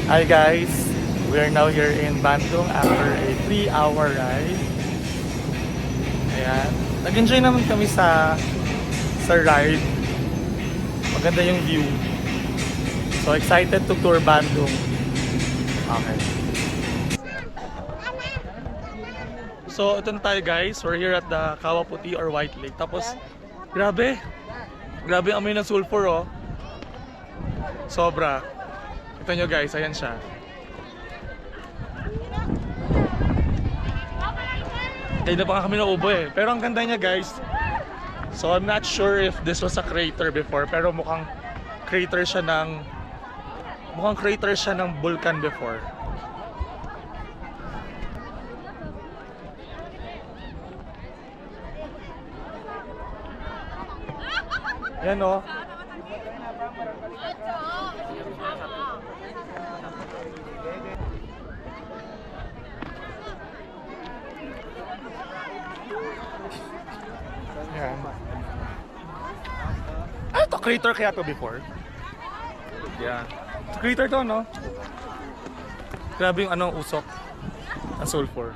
Hi guys, we are now here in Bandung after a 3-hour ride. Ayan, nag-enjoy naman kami sa ride. Maganda yung view. So excited to tour Bandung. Okay. So ito na tayo guys, we're here at the Kawaputi or White Lake. Tapos, grabe ang amoy ng sulfur oh. Sobra. Ito nyo guys, ayan siya. Kaya na pa nga kami naubo eh. Pero ang ganda niya guys. So I'm not sure if this was a crater before. Pero mukhang crater siya ng vulkan before. Ayan o. Ayan. Ano to? Crater kaya to before? Yeah. Crater to no? Grabe yung usok. Ang sulfur.